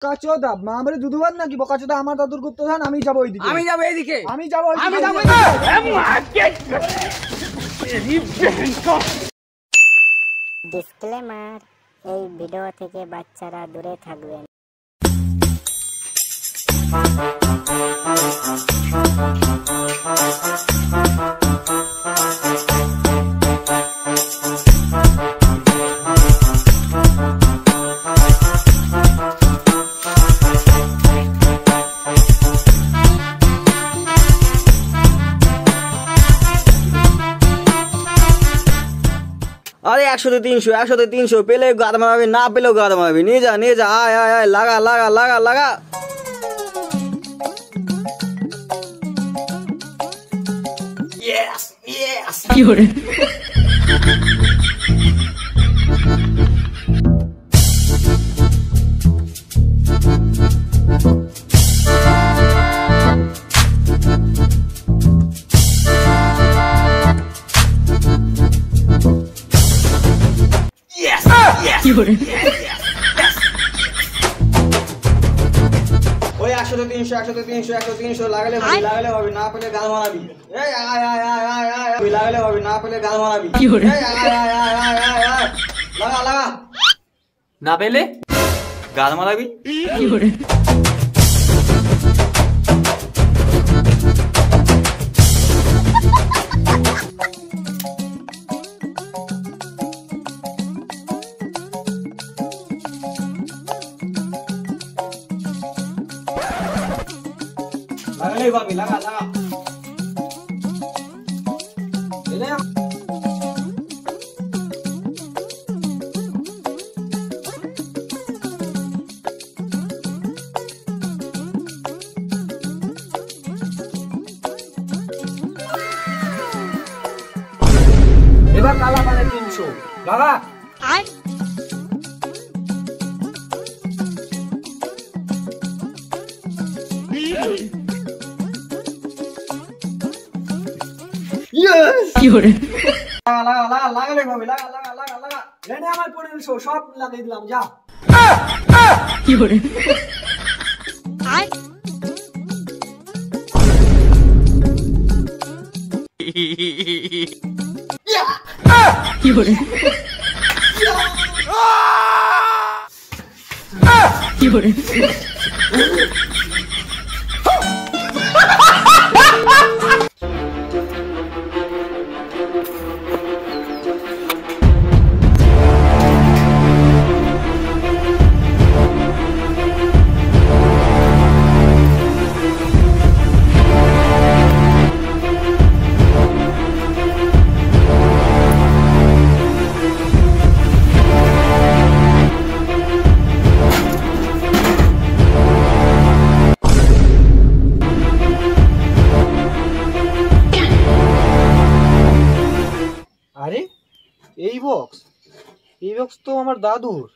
বকাচোদা মা বলে দুধুবাদ নাকি? বকাচোদা আমার দাদুর গুপ্তধন, আমি যাবো ওইদিকে। আমি যাবো এইদিকে। আমি যাবো ডিসক্লেমার, এই ভিডিও থেকে বাচ্চারা দূরে থাকবেন। अरे 100-300 पेले गाद मारबी ना पेलो गाद मारबी निয়ে যা आय आय आय লাগা লাগা লাগা লাগা यस यस কি হরে কি হরে ওই 100-300 লাগালে হবে না পেলে গাল মারাবি এই আয় আয় আয় আয় আয় লাগালে হবে না পেলে গাল মারাবি কি হরে এই আয় আয় আয় আয় আয় লাগা লাগা না পেলে গাল মারাবি কি হরে लगाले बाबी लगा लगा ले এবার কালা মানে 300 লাগা আয় কি হরে লাগা লাগা লাগালে ভাবে লাগা লাগা লাগা লাগা এনে আমার 1500 সব লাগিয়ে দিলাম যা কি হরে আয় কি হরে কি হরে আরে এই বক্স তো আমার দাদুর।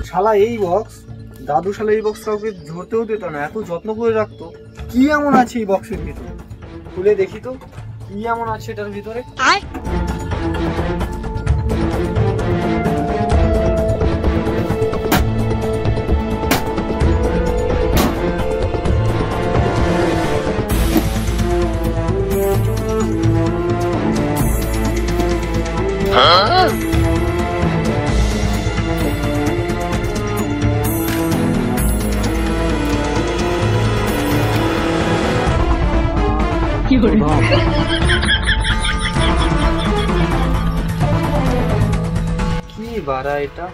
শালা এই বক্স, দাদু শালা এই বক্স কাউকে ধরতেও দিত না, এত যত্ন করে রাখতো। কি এমন আছে এই বক্সের ভিতরে? খুলে দেখি তো কি এমন আছে এটার ভিতরে। কি করে কি বাড়া এটা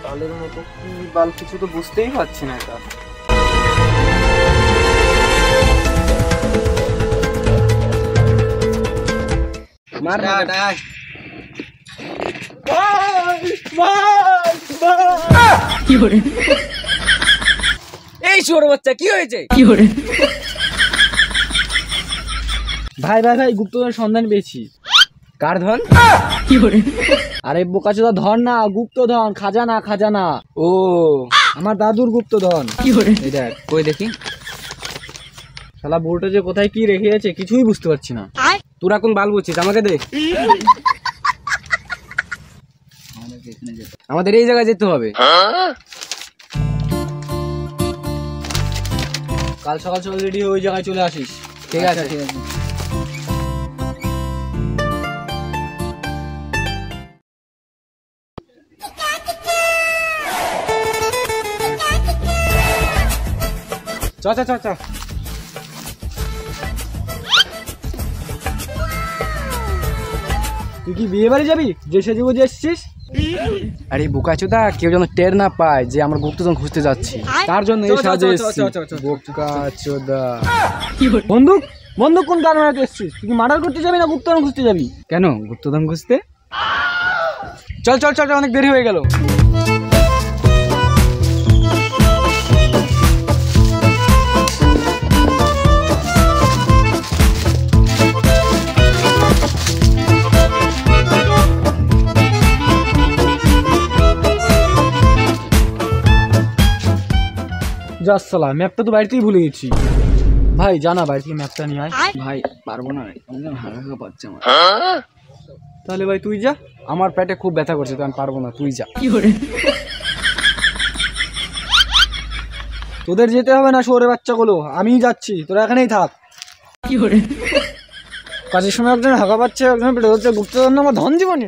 তালের মতো কি বাল, কিছু তো বুঝতেই পারছি না এটা। মার কি করে এই ছোট বাচ্চা কি হয়েছে? কি করে ভাই ভাই ভাই গুপ্তধনের সন্ধান পেয়েছি। কার ধন? আরে বোকাচোদা, ধন না, গুপ্তধন, খাজানা খাজানা। ও, আমার দাদুর গুপ্তধন। এই দেখ, কই দেখি। শালা বুড়োটা যে কোথায় কি রেখে আছে কিছুই বুঝতে পারছি না। তোরা কোন বাল বুঝছিস, আমাকে দে। আমাদের এই জায়গায় যেতে হবে। কাল সকাল সকাল রেডি ওই জায়গায় চলে আসিস। ঠিক আছে, ঠিক আছে। চ চ চ চ। তুই কি বিয়ে বাড়ি যাবি যে সেজে বুঝে এসছিস? আরে বোকাচোদা, কেউ যেন টের না পায় যে আমরা গুপ্তধন খুঁজতে যাচ্ছি, তার জন্য এই সাজে এসেছি। বোকাচোদা, বন্দুক বন্দুক কোন কারণে এসছিস? তুই কি মার্ডার করতে যাবি না গুপ্তধন খুঁজতে যাবি? কেন গুপ্তধন খুঁজতে? চল চল চল, অনেক দেরি হয়ে গেল। যাচ্ছালা, ম্যাপটা তো বাড়িতেই ভুলে গেছি। ভাই জানা বাড়ি থেকে ম্যাপটা নিয়ে আয়। ভাই পারবো না, হাগা পাচ্ছে আমার। তাহলে ভাই তুই যা, আমার পেটে খুব ব্যথা করছে, তো আমি পারবো না, তুই যা। তোদের যেতে হবে না শহরে বাচ্চাগুলো, আমিই যাচ্ছি, তোরা এখানেই থাক। কাজের সময় একজন হাগা পাচ্ছে, একজন পেটে হচ্ছে, গুপ্তধন আমার ধন জীবনে।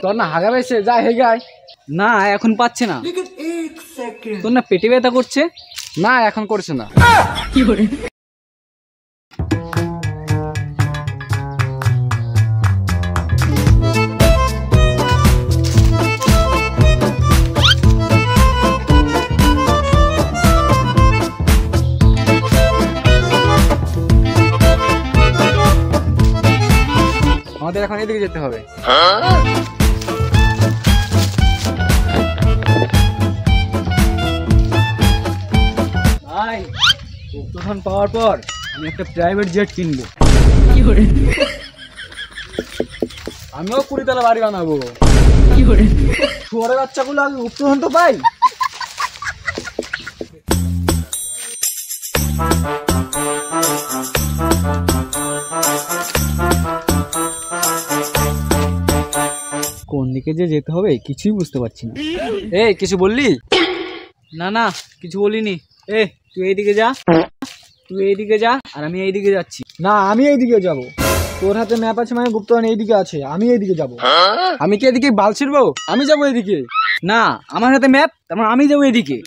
তোর না হাগা পেয়েছে, যা হেগে আয়। না এখন পাচ্ছে না। তোর না পেটে ব্যথা করছে? না এখন করছে না। আমাদের এখন এদিকে যেতে হবে। ভাই, গুপ্তধন পাওয়ার পর আমি একটা প্রাইভেট জেট কিনবো। আমিও 20 তলা বাড়ি বানাবো। শুয়ারের বাচ্চাগুলো আগে গুপ্তধন তো পাই। কোন দিকে যে যেতে হবে কিছুই বুঝতে পারছি না। এই কিছু বললি? না না কিছু বলিনি। এ তুই এইদিকে যা, তুই এইদিকে যা, আর আমি এইদিকে যাচ্ছি। না আমি এইদিকে যাব। তোর হাতে ম্যাপ আছে মানে গুপ্তধন এইদিকে আছে, আমি এইদিকে যাব। আমি কি এদিকে বাল ছিড়বো? আমি যাবো এইদিকে। না আমার হাতে ম্যাপ, তারপর আমি যাবো এইদিকে।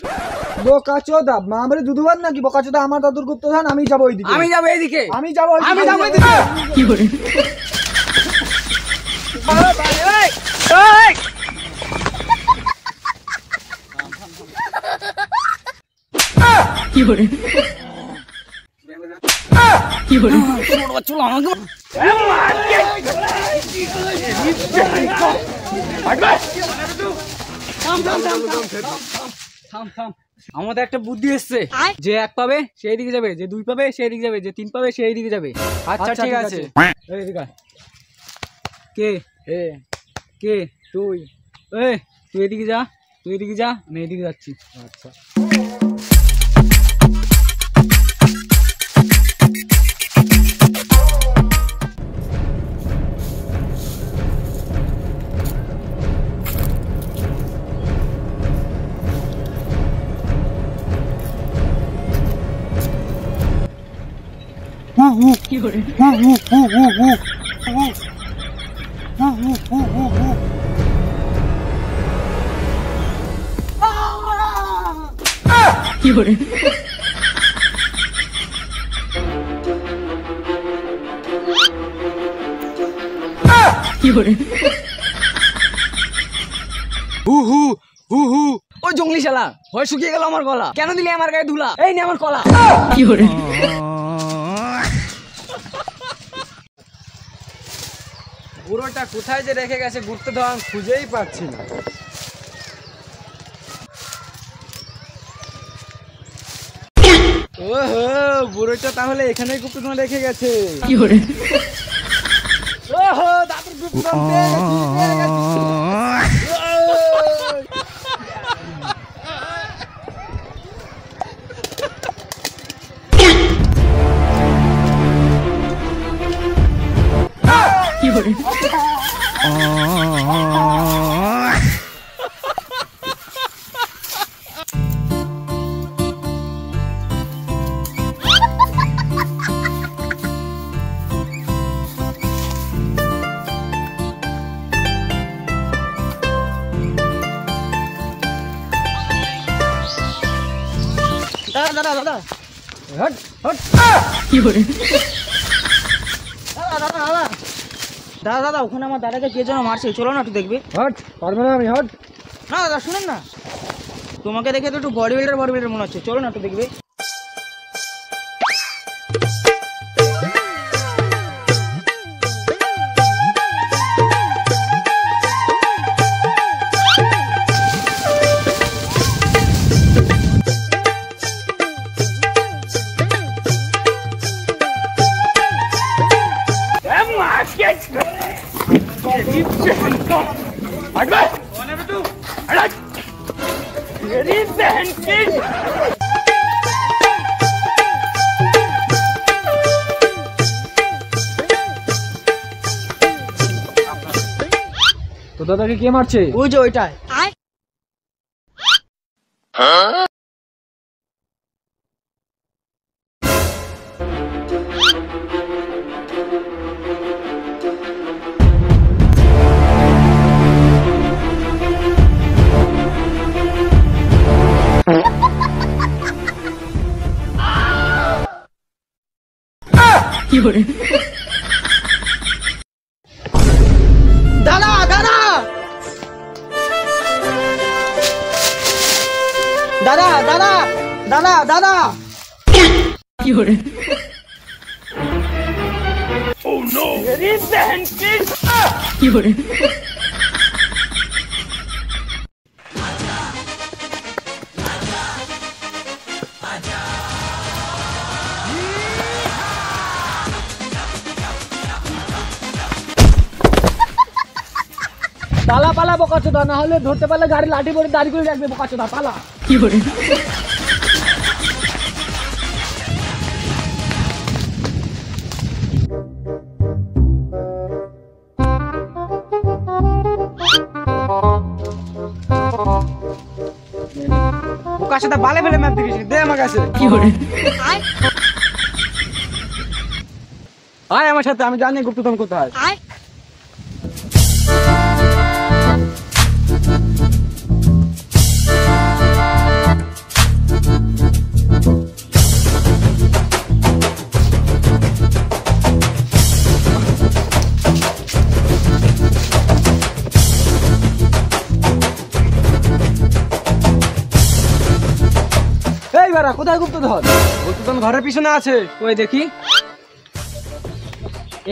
বোকাচোদা, মা বলে দুধুবার নাকি? বোকাচোদা, আমার দাদুর গুপ্তধন, আমি যাবো এইদিকে। আমি যাবো এইদিকে, আমি যাবো, আমি যাবো এইদিকে। কি করে? কি করে? কি করে? আমাদের একটা বুদ্ধি এসছে, যে 1 পাবে সেই দিকে যাবে, যে 2 পাবে সেই দিকে যাবে, যে 3 পাবে সেই দিকে যাবে। আচ্ছা ঠিক আছে। কে কে? তুই। তুই এদিকে যা, তুই এদিকে যা, আমি এদিকে যাচ্ছি। আচ্ছা কি করে? কি করে? কি করে? হু হু হু হু। ওই জঙ্গলি শালা, ভয় শুকিয়ে গেল আমার গলা। কেন দিলি আমার গায়ে ধুলা? এই নে আমার কলা। কি করে? বুড়োটা কোথায় যে রেখে গেছে গুপ্তধন খুঁজেই পাচ্ছি না। ওহো, বুড়োটা তাহলে এখানেই গুপ্তধন রেখে গেছে। কি করে? ওহো, সুতরাং পেয়ে গেছি, পেয়ে গেছি। দাদা দাদা দাদা হট হট কি করে দাদা দাদা দাদা দাদা দাদা ওখানে আমার দাদাকে কে যেন মারছে, চলো না একটু দেখবে। হট পারবো না আমি, হট। না দাদা শুনেন না, তোমাকে দেখে তো একটু বডি বিল্ডার মনে হচ্ছে, চলো না একটু দেখবে। তো দাদাকে কে মারছে? ওই যে ওইটাই। দাদা দাদা দাদা দাদা দাদা দাদা কি হরে ও নো मेरी बहन की হরে পালা পালা বোকাচোদা, না হলে ধরতে পারলে গাড়ি লাঠি পরে দাঁড়ি করে রাখবে বোকাচোদা, পালা। কি করে বোকার সাথে বালে ফেলে ম্যাপ দিয়েছিস, দে আমার কাছে। কি করে আয় আমার সাথে, আমি জানি গুপ্তধন কোথায়। এই বাড়া, কোথায় গুপ্তধন? গুপ্তধন ঘরের পিছনে আছে। ওই দেখি,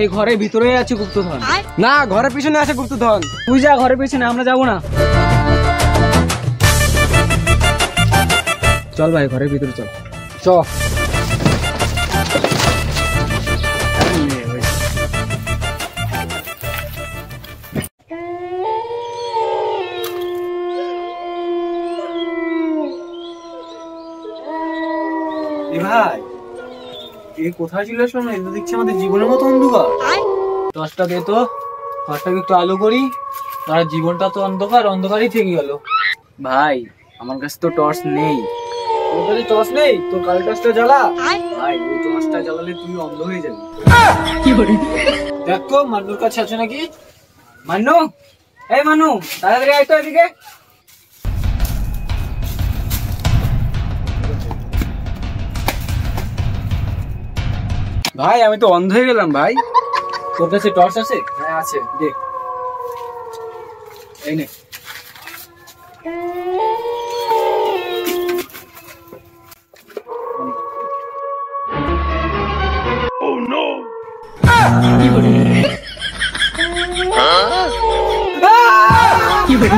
এই ঘরের ভিতরে আছে গুপ্তধন। না, ঘরের পিছনে আছে গুপ্তধন। তুই যা ঘরের পিছনে, আমরা যাবো না। চল ভাই, ঘরের ভিতরে চল। চ ভাই, এই কোথায় ছিল শোনো, এটা দেখছি আমাদের জীবনের মতো অন্ধকার। টর্চটা দে তো, ঘরটাকে একটু আলো করি। আর জীবনটা তো অন্ধকার, অন্ধকারই থেকে গেল। ভাই আমার কাছে তো টর্চ নেই। তোর কাছে টর্চ নেই? তোর কালো টর্চটা জ্বালা। ভাই ওই টর্চটা জ্বালালে তুই অন্ধ হয়ে যাবি। কি করে দেখ তো মান্নুর কাছে আছে নাকি। মান্নু, এই মান্নু, তাড়াতাড়ি আয় তো এদিকে। ভাই আমি তো অন্ধ হয়ে গেলাম ভাই। তোর কাছে টর্চ আছে? হ্যাঁ আছে, দেখ এই নে। Oh no! কি বলে? কি বলে?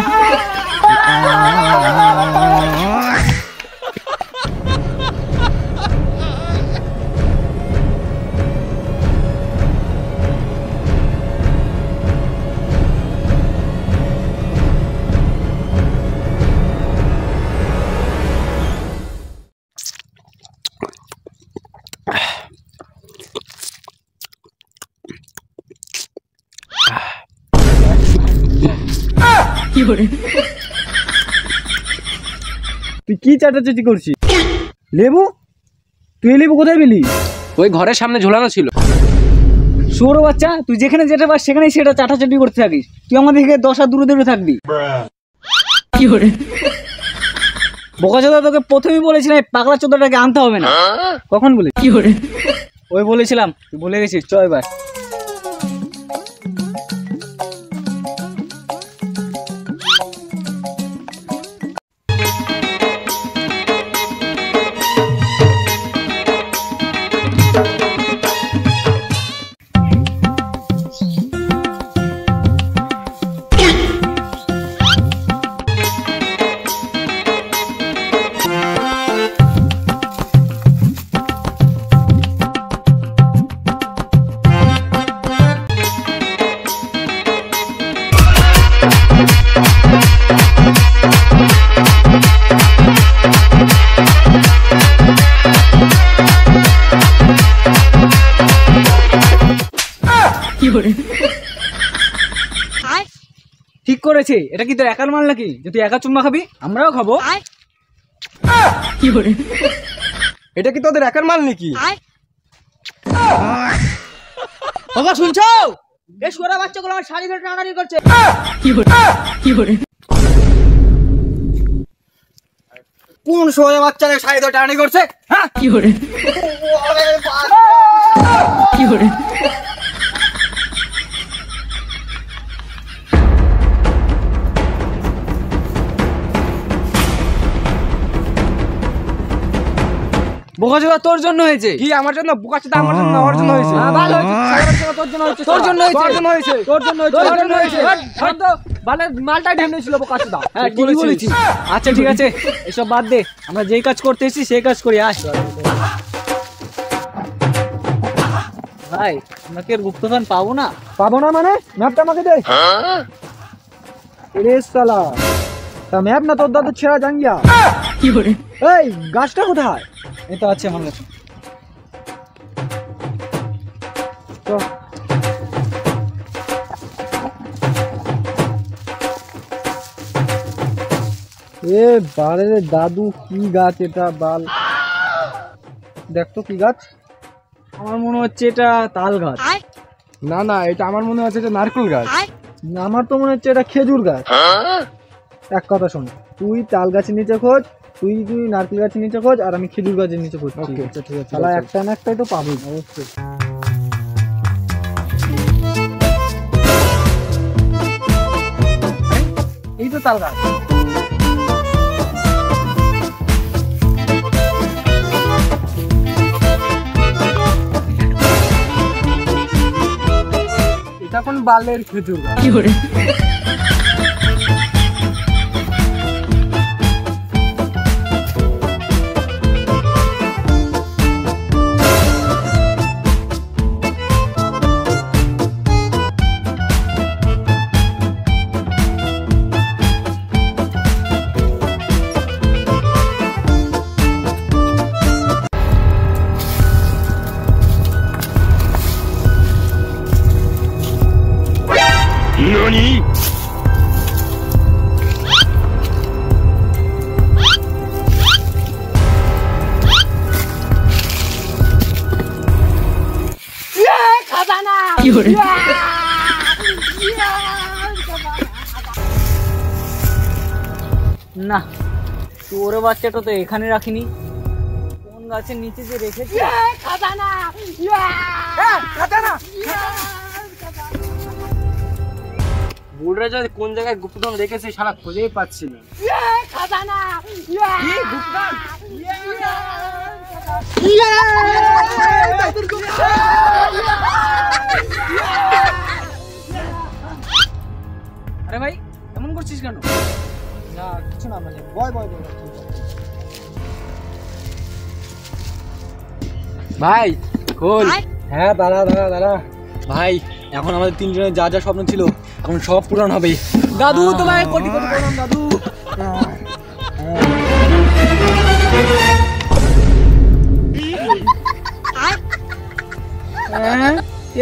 তুই কি চাটাচাটি করছিস? লেবু? তুই লেবু কোথায় পেলি? ওই ঘরের সামনে ঝোলানো ছিল। শুয়োর বাচ্চা, তুই যেখানে যেতে পার সেখানেই সেটা চাটাচাটি করতে থাকিস। তুই আমাদের থেকে 10 হাত দূরে দূরে থাকবি। বোকাচোদা, তোকে প্রথমেই বলেছিলাম এই পাগলা চোদাটাকে আনতে হবে না। কখন বলে? ওই বলেছিলাম, তুই ভুলে গেছিস। চ এবার। ঠিক করেছে। এটা কি তোর একার মাল নাকি যে তুই একা চুম্মা খাবি? আমরাও খাবো। এটা কি তোদের একার মাল নাকি? বাবা শুনছো? এই শুয়োর বাচ্চাগুলো আমার শাড়ি ধরে টানাটানি করছে। কোন শোয়ে বাচ্চাকে শাড়ি ধরে টানাটানি করছে? হ্যাঁ বোকাচোদা, তোর জন্য হয়েছে। কি আমার জন্য? বোকাচোদা আমার জন্য, ওর জন্য হয়েছে। ভালো হয়েছে। তোর জন্য হয়েছে। তোর জন্য হয়েছে। তোর জন্য হয়েছে। তোর জন্য হয়েছে। তোর জন্য হয়েছে। বালের মালটাই ঢেমনে ছিল বোকাচোদা। হ্যাঁ, ঠিকই বলেছিস। আচ্ছা ঠিক আছে, এসব বাদ দে। আমরা যেই কাজ করতে এসেছি সেই কাজ করি। আস ভাই, আমরা কি গুপ্তধন পাবো না? পাবো না মানে? ম্যাপটা আমাকে দে। এরে শালা, তা ম্যাপ না তোর দাদু ছেঁড়া জাঙ্গিয়া। এই গাছটা কোথায়? এই তো আছে আমার কাছে। এ বালে রে দাদু, কি গাছ এটা? বাল দেখতো কি গাছ? আমার মনে হচ্ছে এটা তাল গাছ। না না, এটা আমার মনে হচ্ছে এটা নারকেল গাছ। আমার তো মনে হচ্ছে এটা খেজুর গাছ। এক কথা শোন, তুই তাল গাছের নিচে খোঁজ, তুই নারকেল গাছের নিচে খোঁজ, আর আমি খেজুর গাছের নিচে খোঁজ। ওকে, আচ্ছা ঠিক আছে। তাহলে একটা না একটাই তো পাবি অবশ্যই। এই তো তাল গাছ। এটা কোন বালের খেজুর গাছ? না, তোর বাচ্চাটা তো এখানে রাখিনি। কোন গাছের নিচে যে রেখেছি। বুড়রা যদি কোন জায়গায় গুপ্তধন রেখেছে সারা খুঁজেই পাচ্ছি না। আরে ভাই, এমন করছিস কেন? না কিছু না, মানে বয় বয় বয়। ভাই খোল। হ্যাঁ দাঁড়া দাঁড়া দাঁড়া ভাই, এখন আমাদের তিনজনের যা যা স্বপ্ন ছিল এখন সব পূরণ হবে। দাদু, তোমায় কোটি কোটি প্রণাম দাদু।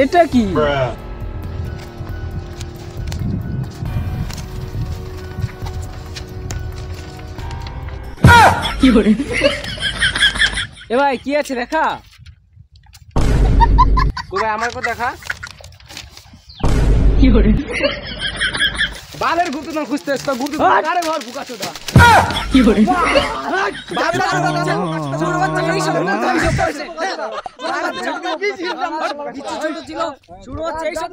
এটা কি? এ ভাই কি আছে দেখা? ভাই আমার কো দেখা বালের গুরুত্ব না খুঁজতে এসছো গুরুত্ব আরে ঘর বুকা চোদা শুরু হচ্ছে এইসব